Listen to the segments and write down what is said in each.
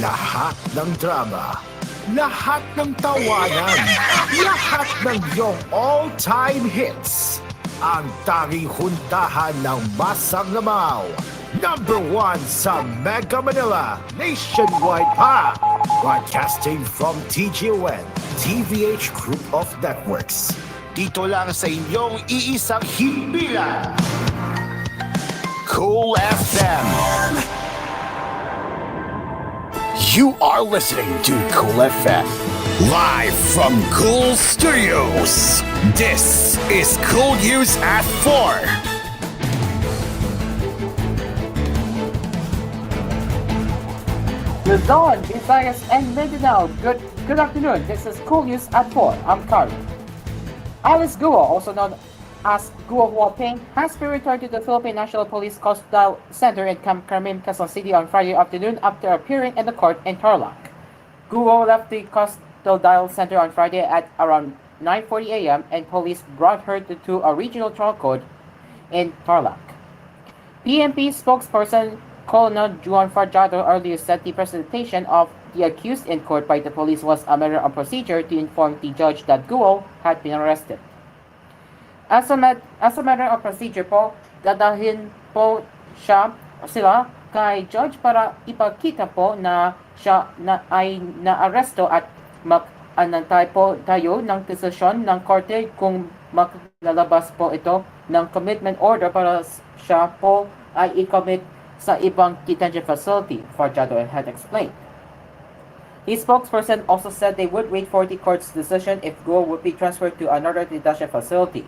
Lahat ng drama, lahat ng tawanan, lahat ng iyong all-time hits. Ang tanging huntahan ng Masang Lamaw. Number 1 sa Mega Manila, nationwide pa. Broadcasting from TGON, TVH Group of Networks. Dito lang sa inyong iisang himpilan. Cool FM. You are listening to Cool FM. Live from Cool Studios. This is koolNews at 4. Luzon, Visayas, and Mindanao. Good afternoon. This is koolNews at 4. I'm Carl. Alice Guo, also known as Guo Huaping, has been returned to the Philippine National Police Coastal Center in Camp Carmen, Quezon City on Friday afternoon after appearing in the court in Tarlac. Guo left the Coastal Dial Center on Friday at around 9:40 a.m. and police brought her to a regional trial court in Tarlac. PNP spokesperson Colonel Juan Farjado earlier said the presentation of the accused in court by the police was a matter of procedure to inform the judge that Guo had been arrested. As a matter of procedure po, dadalhin po sila kay judge para ipakita po na siya ay naaresto at mag-anantay po tayo ng desisyon ng korte kung maglalabas po ito ng commitment order para siya po ay i-commit sa ibang detention facility, Farjado had explained. The spokesperson also said they would wait for the court's decision if Guo would be transferred to another detention facility.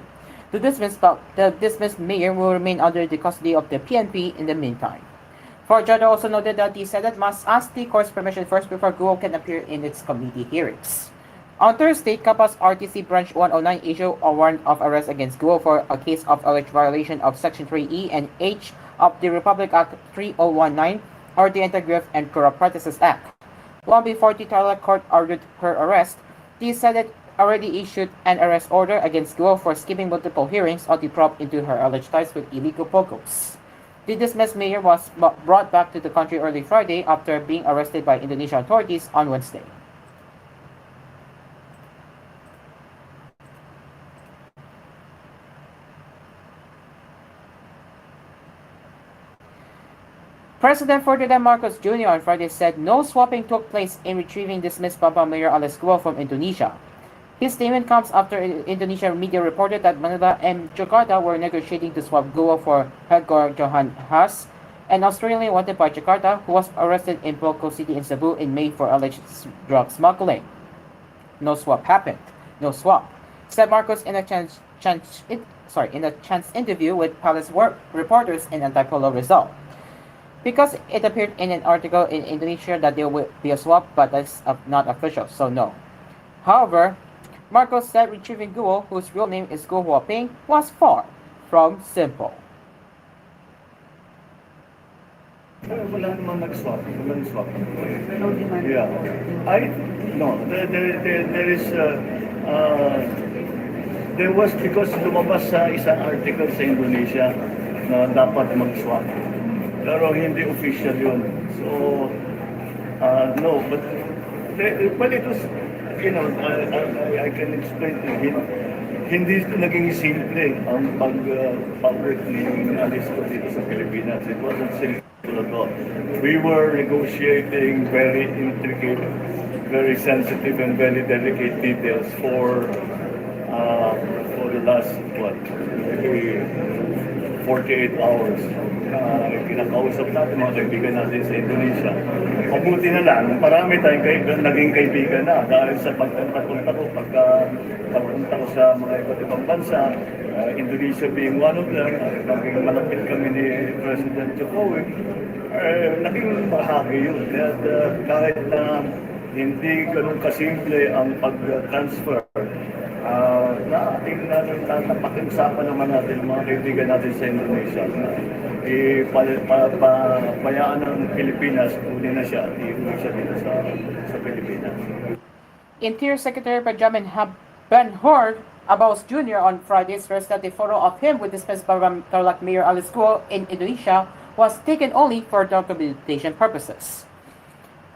The dismissed mayor will remain under the custody of the PNP in the meantime. Farjado also noted that the Senate must ask the court's permission first before Guo can appear in its committee hearings. On Thursday, Capas RTC Branch 109 issued a warrant of arrest against Guo for a case of alleged violation of Section 3E and H of the Republic Act 3019 or the Anti-Graft and Corrupt Practices Act. Long before the Tarlac court ordered her arrest, the Senate already issued an arrest order against Guo for skipping multiple hearings on the probe into her alleged ties with illegal pogos. The dismissed mayor was brought back to the country early Friday after being arrested by Indonesian authorities on Wednesday. President Ferdinand Marcos Jr. on Friday said no swapping took place in retrieving dismissed Papa Mayor Alice Guo from Indonesia. His statement comes after Indonesian media reported that Manila and Jakarta were negotiating to swap Guo for Hedgor Johan Haas, an Australian wanted by Jakarta who was arrested in Poco City in Cebu in May for alleged drug smuggling. No swap happened. No swap, said Marcos in a chance interview with Palace reporters in Antipolo, Rizal. Because it appeared in an article in Indonesia that there will be a swap, but that's not official, so no. However, Marcos said retrieving Guo, whose real name is Guo Huaping, was far from simple. Wala namang nag-swap. Walang swap. Yeah. There was because lumabas sa isang article sa Indonesia na dapat mag-swap. Pero hindi official yun. So, no, but it was, I can explain to him. Hindi naging simple ang pag-public ni Alice ko dito sa Pilipinas. It wasn't simple at all. We were negotiating very intricate, very sensitive and very delicate details for the last, maybe 48 hours. Kinakausap natin mga kaibigan natin sa Indonesia. Mabuti na lang, marami tayong naging kaibigan na dahil sa pagpunta ko sa mga iba't ibang bansa, Indonesia being one of them, naging malapit kami ni President Jokowi, naging bahagi yun. At kahit na hindi ganun kasimple ang pag-transfer, na ating pakiusapan naman natin mga kaibigan natin sa Indonesia na payaan ng Pilipinas, kunin na siya at iuwi siya dito sa Pilipinas. Interior Secretary Benjamin Ben-Hur Abaus Jr. on Friday stressed that the photo of him with dismissed Tarlac Mayor Alice Guo in Indonesia was taken only for documentation purposes.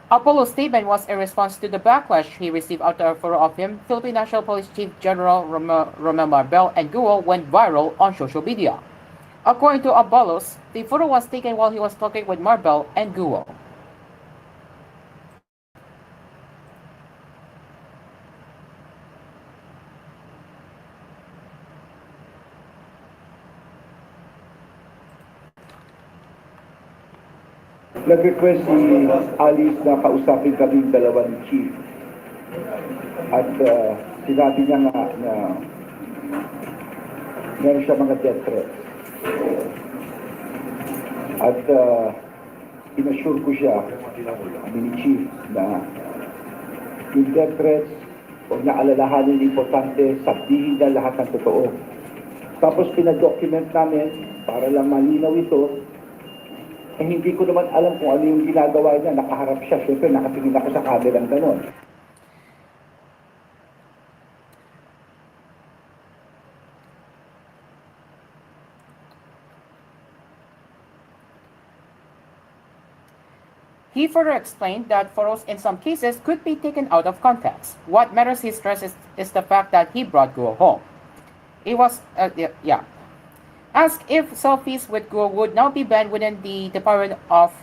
Apollo's statement was a response to the backlash he received after a photo of him, Philippine National Police Chief General Romel Marbel and Guo went viral on social media. According to Abalos, the photo was taken while he was talking with Marbel and Guo. Nag-request si Alice na kausapin kami dalawang chief. At sinabi niya nga na meron siya mga death threats. At inassure ko siya, ni chief, na yung death threats, huwag na alalahanin, importante, sabihin na lahat ng totoo. Tapos pinadocument namin para lang malinaw ito. Eh, hindi ko naman alam kung ano yung ginagawa niya. Nakaharap siya. Siyempre, nakatingin ako sa camera ng ganon. He further explained that photos in some cases could be taken out of context. What matters, he stresses, is the fact that he brought Guo home. It was, Asked if selfies with Guo would now be banned within the Department of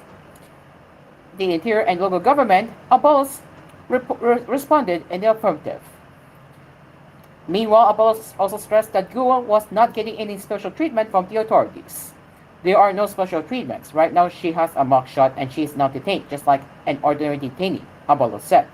the Interior and local government, Abalos responded in the affirmative. Meanwhile, Abalos also stressed that Guo was not getting any special treatment from the authorities. There are no special treatments. Right now, she has a mugshot and she is now detained, just like an ordinary detainee, Abalos said.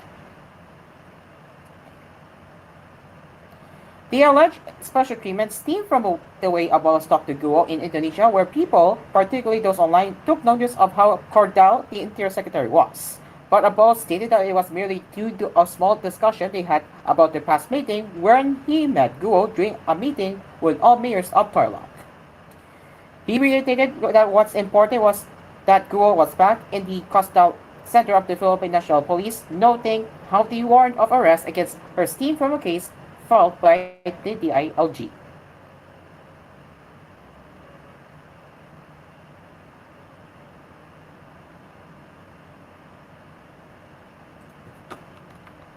The alleged special treatment stemmed from the way Abalos talked to Guo in Indonesia, where people, particularly those online, took notice of how cordial the Interior Secretary was. But Abalos stated that it was merely due to a small discussion they had about the past meeting when he met Guo during a meeting with all mayors of Tarlac. He reiterated that what's important was that Guo was back in the custodial center of the Philippine National Police, noting how the warrant of arrest against her stemmed from a case filed by the DILG.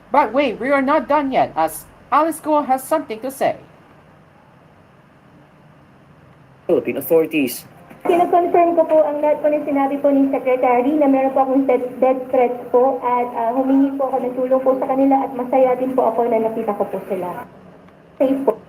But wait, we are not done yet, as Alice Guo has something to say. Philippine authorities. Kino-confirm ko po ang lahat po ng sinabi po ng Secretary na meron po akong death threats po at humingi po ako ng tulong po sa kanila at masaya din po ako na nakita ko po sila. Safe po.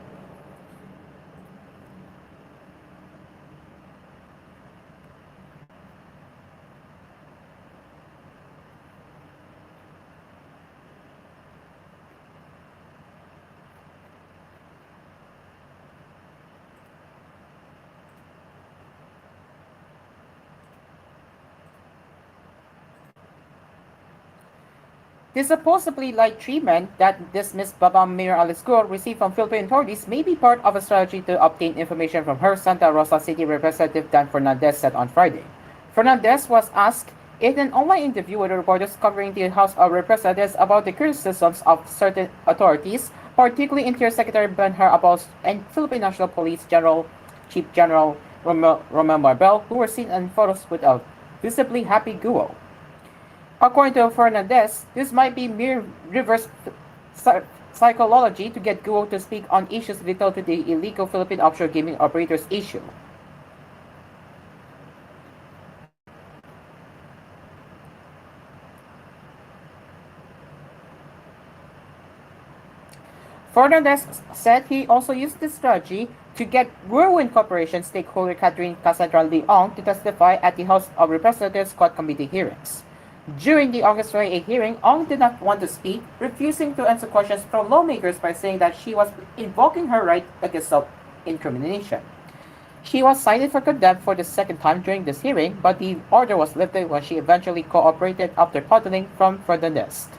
The supposedly light treatment that dismissed Babang Mayor Alice Guo received from Philippine authorities may be part of a strategy to obtain information from her, Santa Rosa City Representative Dan Fernandez said on Friday. Fernandez was asked in an online interview with reporters covering the House of Representatives about the criticisms of certain authorities, particularly Interior Secretary Benhar Abalos and Philippine National Police Chief General Romel Marbel, who were seen in photos with a visibly happy Guo. According to Fernandez, this might be mere reverse psychology to get Guo to speak on issues vital to the illegal Philippine offshore gaming operators issue. Fernandez said he also used this strategy to get Whirlwind Corporation stakeholder Catherine Cassandra Leong to testify at the House of Representatives Court Committee hearings. During the August 28 hearing, Ong did not want to speak, refusing to answer questions from lawmakers by saying that she was invoking her right against self-incrimination. She was cited for contempt for the second time during this hearing, but the order was lifted when she eventually cooperated after toddling from Fernandez.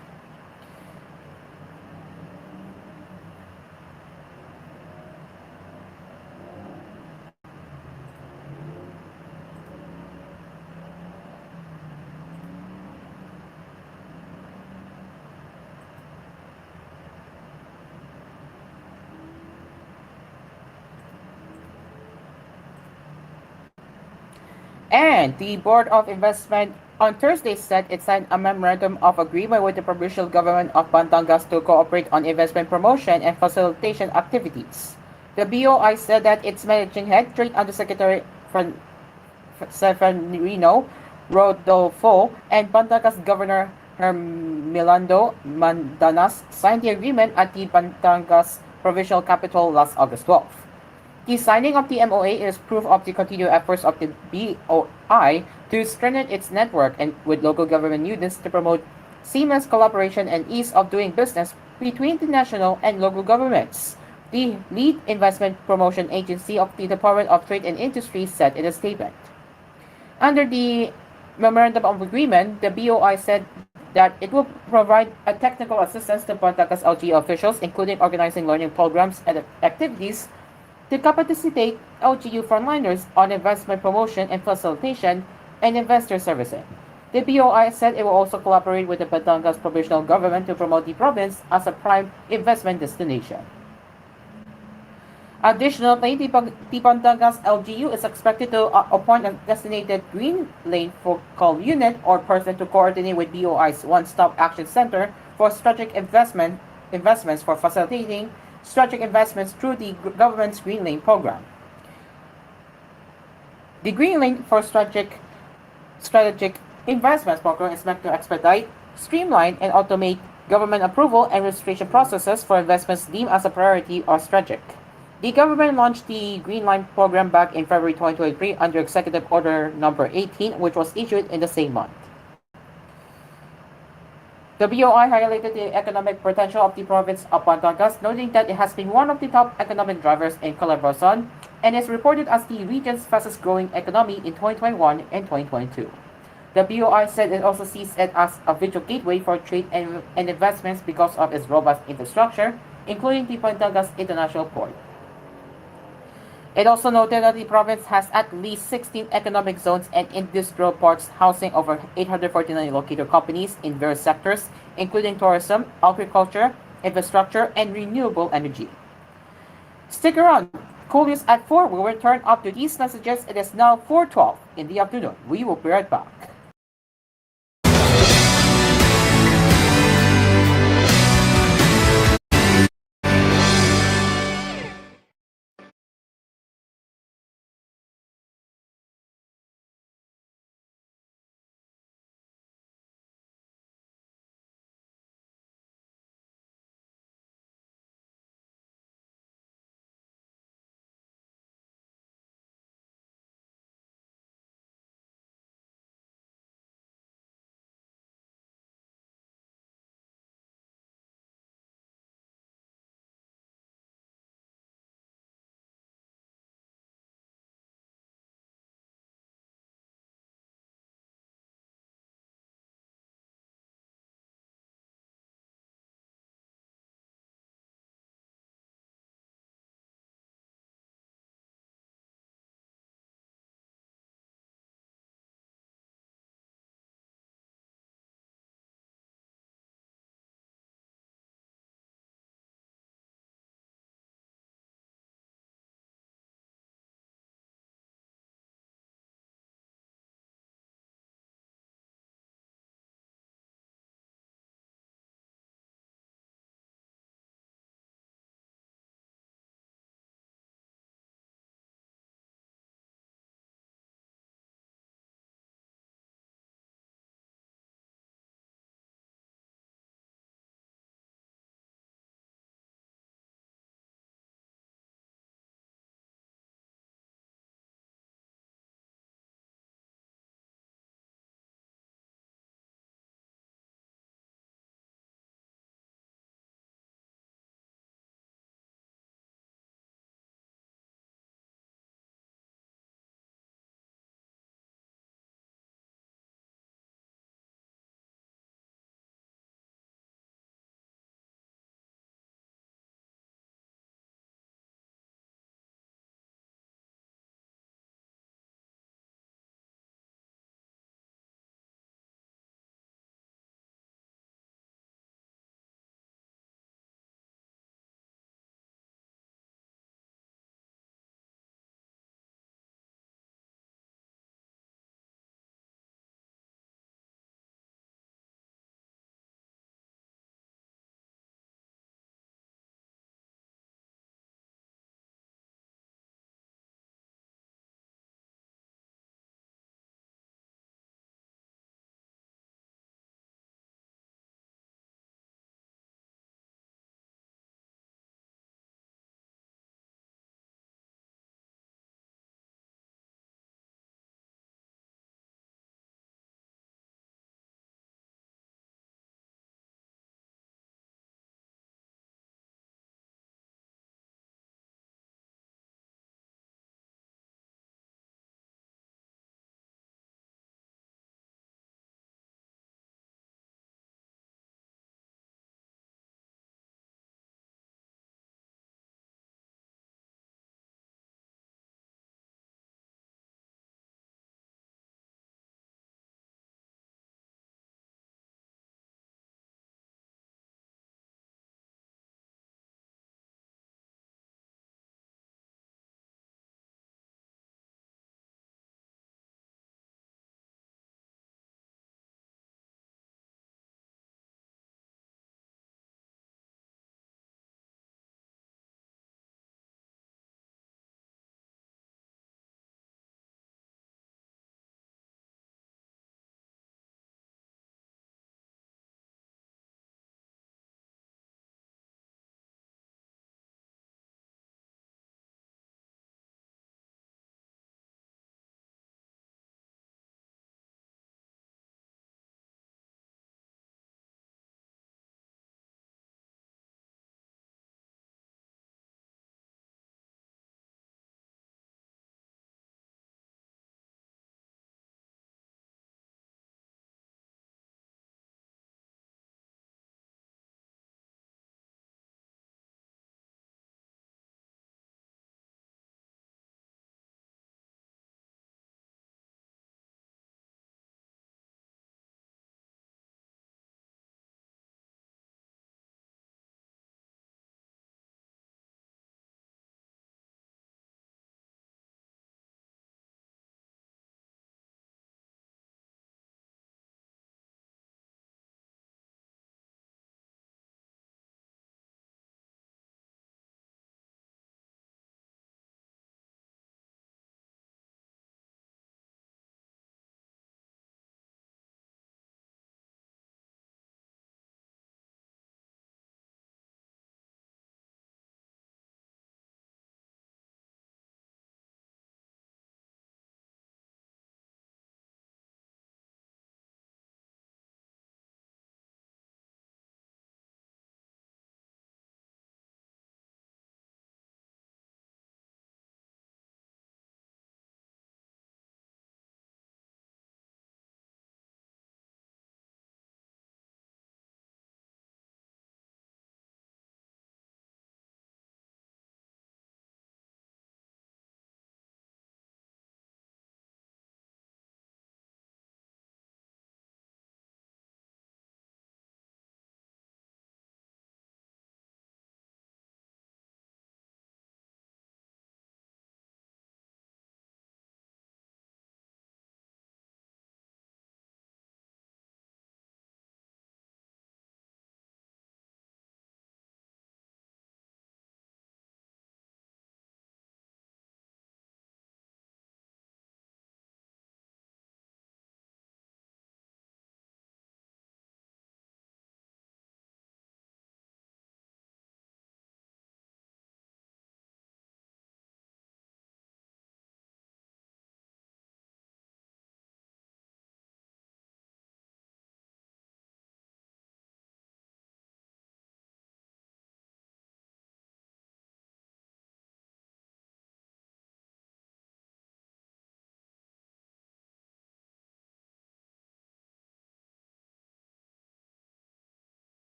And the Board of Investment on Thursday said it signed a memorandum of agreement with the provincial government of Batangas to cooperate on investment promotion and facilitation activities. The BOI said that its managing head, Trade Undersecretary Severino Rodolfo, and Batangas Governor Hermilando Mandanas signed the agreement at the Batangas provincial capital last August 12th. The signing of the MOA is proof of the continued efforts of the BOI to strengthen its network and with local government units to promote seamless collaboration and ease of doing business between the national and local governments. The lead investment promotion agency of the Department of Trade and Industry said in a statement. Under the Memorandum of Agreement, the BOI said that it will provide a technical assistance to Batangas LGU officials, including organizing learning programs and activities to capacitate LGU frontliners on investment promotion and facilitation and investor servicing. The BOI said it will also collaborate with the Batangas provincial government to promote the province as a prime investment destination. Additionally, the Batangas LGU is expected to appoint a designated Green Lane Focal Unit or person to coordinate with BOI's One-Stop Action Center for strategic investments for facilitating strategic investments through the government's Green Lane program. The Green Lane for Strategic Investments program is meant to expedite, streamline, and automate government approval and registration processes for investments deemed as a priority or strategic. The government launched the Green Line program back in February 2023 under Executive Order Number 18, which was issued in the same month. The BOI highlighted the economic potential of the province of Batangas, noting that it has been one of the top economic drivers in Calabarzon and is reported as the region's fastest growing economy in 2021 and 2022. The BOI said it also sees it as a vital gateway for trade and investments because of its robust infrastructure, including the Batangas International Port. It also noted that the province has at least 16 economic zones and industrial parks housing over 849 located companies in various sectors, including tourism, agriculture, infrastructure, and renewable energy. Stick around. koolNews at 4 will return after these messages. It is now 4:12 in the afternoon. We will be right back.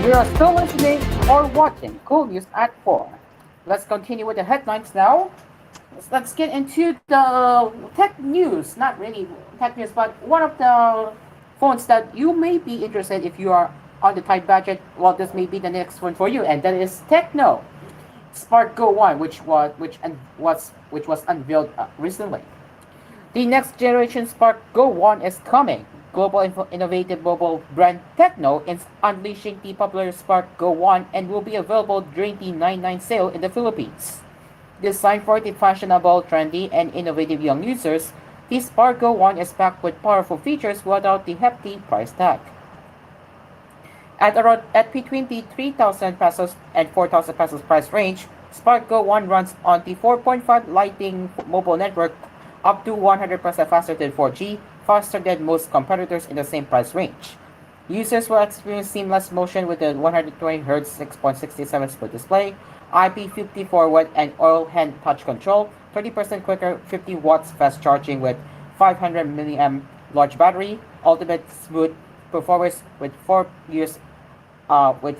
You are still listening or watching Cool News at 4. Let's continue with the headlines now. Let's get into the tech news. Not really tech news, but one of the phones that you may be interested if you are on the tight budget. Well, this may be the next one for you, and that is Techno Spark Go One, which was unveiled recently. The next generation Spark Go One is coming. Global innovative mobile brand Techno is unleashing the popular Spark Go One and will be available during the 99 sale in the Philippines. Designed for the fashionable, trendy, and innovative young users, the Spark Go One is packed with powerful features without the hefty price tag. At between the 3,000 pesos and 4,000 pesos price range, Spark Go One runs on the 4.5 Lightning mobile network, up to 100% faster than 4G, faster than most competitors in the same price range. Users will experience seamless motion with a 120Hz 6.67 split display, IP54 wet and oil hand touch control, 30% quicker 50 watts fast charging with 500 mAh large battery, ultimate smooth performance with 4 years plus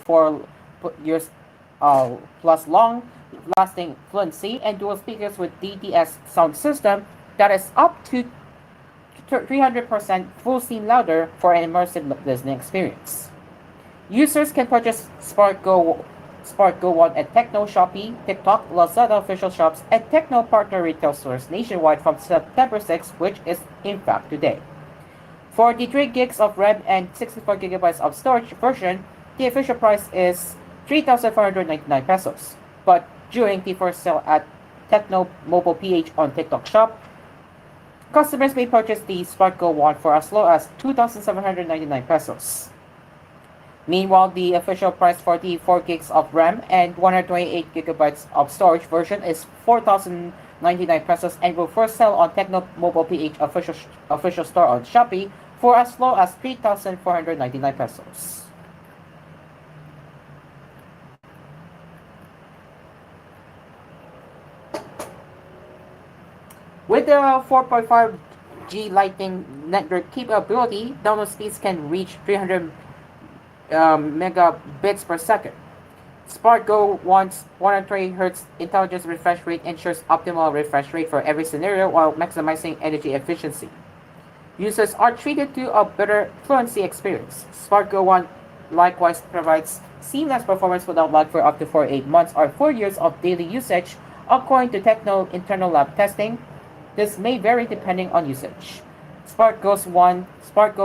long lasting fluency and dual speakers with DTS sound system that is up to 300% full steam louder for an immersive listening experience. Users can purchase Spark Go One at Techno, Shopee, TikTok, Lazada official shops, and Techno partner retail stores nationwide from September 6, which is in fact today. For the 3 gigs of RAM and 64 gigabytes of storage version, the official price is 3,499 pesos. But during the first sale at Techno Mobile PH on TikTok Shop, customers may purchase the Spark Go One for as low as 2,799 pesos. Meanwhile, the official price for the 4 gigs of RAM and 128 gigabytes of storage version is 4,099 pesos and will first sell on Techno Mobile PH official store on Shopee for as low as 3,499 pesos. With the 4.5G Lightning network capability, download speeds can reach 300 megabits per second. Spark Go One's 120Hz intelligence refresh rate ensures optimal refresh rate for every scenario while maximizing energy efficiency. Users are treated to a better fluency experience. Spark Go One likewise provides seamless performance without lag for up to 48 months or 4 years of daily usage, according to Techno internal lab testing. This may vary depending on usage. Spark Go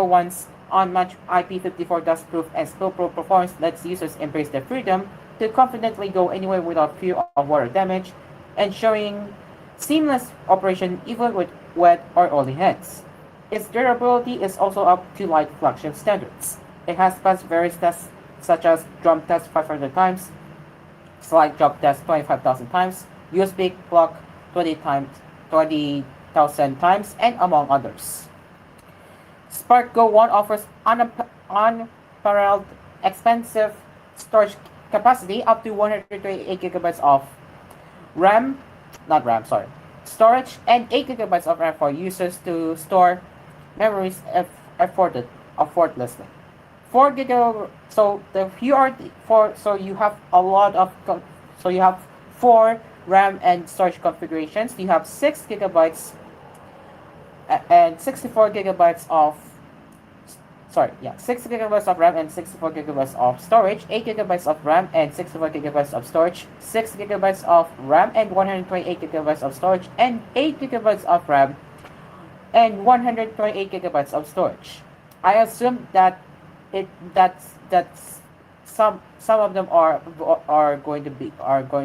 One's unmatched IP54 dustproof and spillproof performance lets users embrace the freedom to confidently go anywhere without fear of water damage, ensuring seamless operation even with wet or oily hands. Its durability is also up to light flagship standards. It has passed various tests such as drum test 500 times, slide drop test 25,000 times, USB clock 20,000 times, and among others. Spark Go One offers unparalleled expansive storage capacity up to 128 gigabytes of storage and 8 gigabytes of RAM for users to store memories effortlessly. 4 gigabytes. So you have 4 RAM and storage configurations. You have 6 gigabytes and 64 gigabytes of 6 gigabytes of RAM and 64 gigabytes of storage, 8 gigabytes of RAM and 64 gigabytes of storage, 6 gigabytes of RAM and 128 gigabytes of storage, and 8 gigabytes of RAM and 128 gigabytes of storage. I assume that some of them are going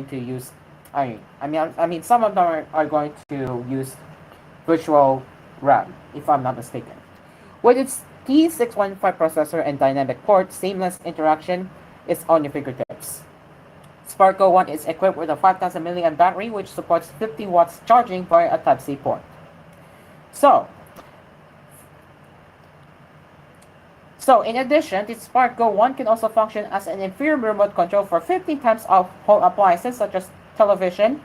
to use. I mean some of them are going to use virtual RAM, if I'm not mistaken. With its T615 processor and dynamic port, seamless interaction is on your fingertips. Spark Go One is equipped with a 5,000 mAh battery which supports 50 watts charging via a Type-C port. So in addition, the Spark Go One can also function as an inferior remote control for 15 types of home appliances such as television,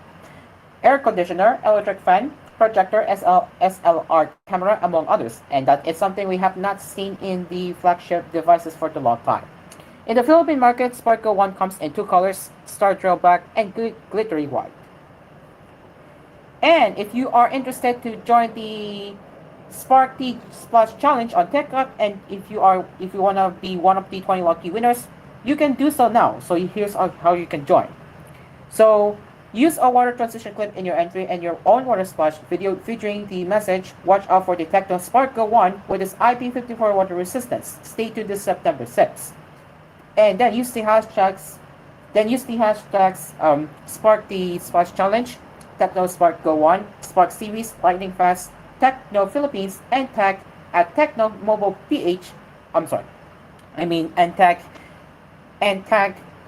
air conditioner, electric fan, projector, SLR camera, among others, and that is something we have not seen in the flagship devices for a long time. In the Philippine market, Spark Go 1 comes in two colors, Star Trail Black and Glittery White. And if you are interested to join the Spark T Splash Challenge on TikTok, and if you wanna be one of the 20 lucky winners, you can do so now. So here's how you can join. So use a water transition clip in your entry and your own water splash video featuring the message, "Watch out for the Tecno Spark Go 1 with its IP54 water resistance. Stay tuned this September 6th." And then use the hashtags Spark the Splash Challenge, Tecno Spark Go 1, Spark Series, Lightning Fast, Tecno Philippines, and tag at Tecno Mobile PH. I'm sorry. And tag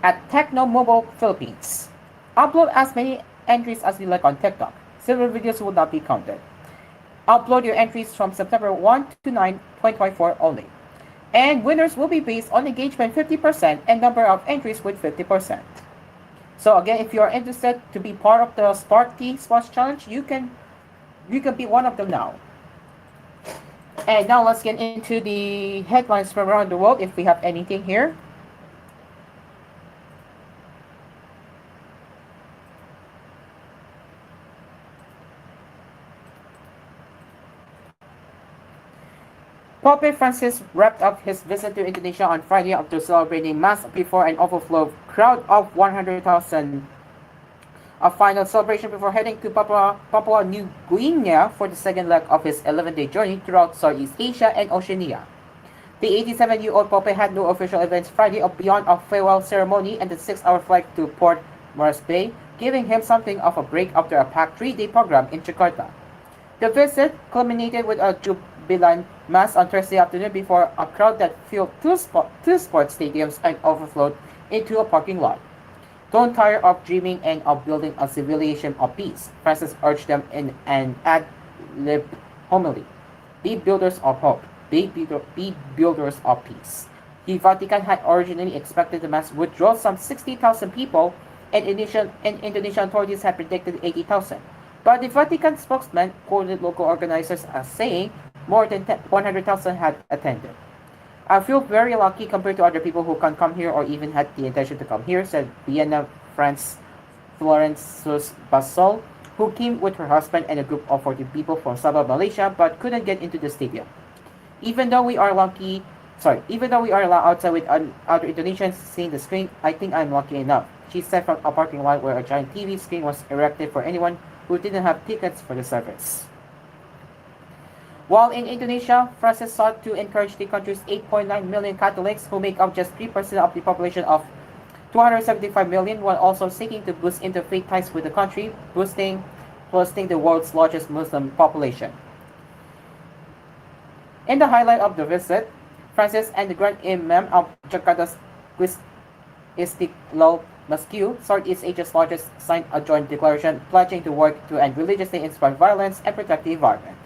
at Tecno Mobile Philippines. Upload as many entries as you like on TikTok. Silver videos will not be counted. Upload your entries from September 1 to 9, 2024 only. And winners will be based on engagement 50% and number of entries with 50%. So again, if you are interested to be part of the Spark T Splash Challenge, you can be one of them now. And now let's get into the headlines from around the world if we have anything here. Pope Francis wrapped up his visit to Indonesia on Friday after celebrating Mass before an overflow crowd of 100,000. A final celebration before heading to Papua New Guinea for the second leg of his 11-day journey throughout Southeast Asia and Oceania. The 87-year-old Pope had no official events Friday beyond a farewell ceremony and a 6-hour flight to Port Moresby, giving him something of a break after a packed 3-day program in Jakarta. The visit culminated with a Jubilant Mass on Thursday afternoon before a crowd that filled two sports stadiums and overflowed into a parking lot. Don't tire of dreaming and of building a civilization of peace, Francis urged them in an ad-lib homily. Be builders of hope. Be builders of peace. The Vatican had originally expected the Mass would draw some 60,000 people, and Indonesian authorities had predicted 80,000. But the Vatican spokesman quoted local organizers as saying more than 100,000 had attended. "I feel very lucky compared to other people who can't come here or even had the intention to come here," said Vienna, France, Florence Basol, who came with her husband and a group of 40 people from Sabah, Malaysia, but couldn't get into the stadium. Even though we are allowed outside with other Indonesians seeing the screen, I think I'm lucky enough, she said from a parking lot where a giant TV screen was erected for anyone who didn't have tickets for the service. While in Indonesia, Francis sought to encourage the country's 8.9 million Catholics, who make up just 3% of the population of 275 million, while also seeking to boost interfaith ties with the country, boosting the world's largest Muslim population. In the highlight of the visit, Francis and the Grand Imam of Jakarta's Istiqlal Mosque, Southeast Asia's largest, signed a joint declaration pledging to work to end religiously inspired violence and protect the environment.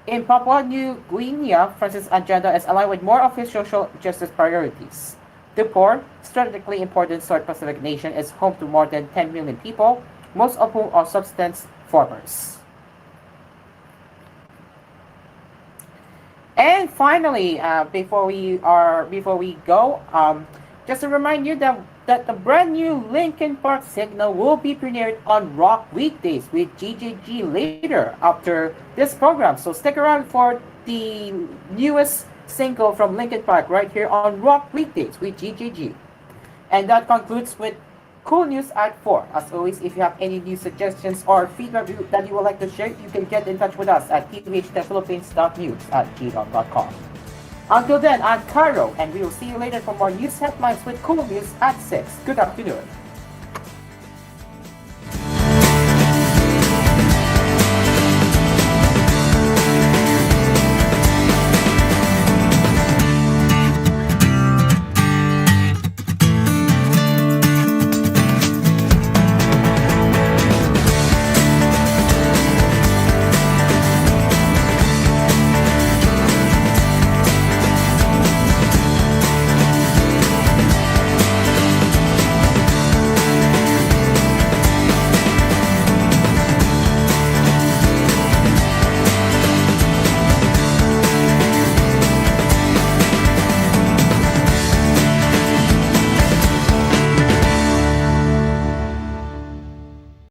In Papua New Guinea, Francis' agenda is aligned with more of his social justice priorities. The poor, strategically important South Pacific nation is home to more than 10 million people, most of whom are subsistence farmers. And finally, before we go, just to remind you that the brand new Linkin Park Signal will be premiered on Rock Weekdays with GGG later after this program. So stick around for the newest single from Linkin Park right here on Rock Weekdays with GGG. And that concludes with koolNews at 4. As always, if you have any new suggestions or feedback that you would like to share, you can get in touch with us at tvh.philippines.news@gmail.com. Until then, I'm Caro, and we will see you later for more news headlines with koolNews at 6. Good afternoon.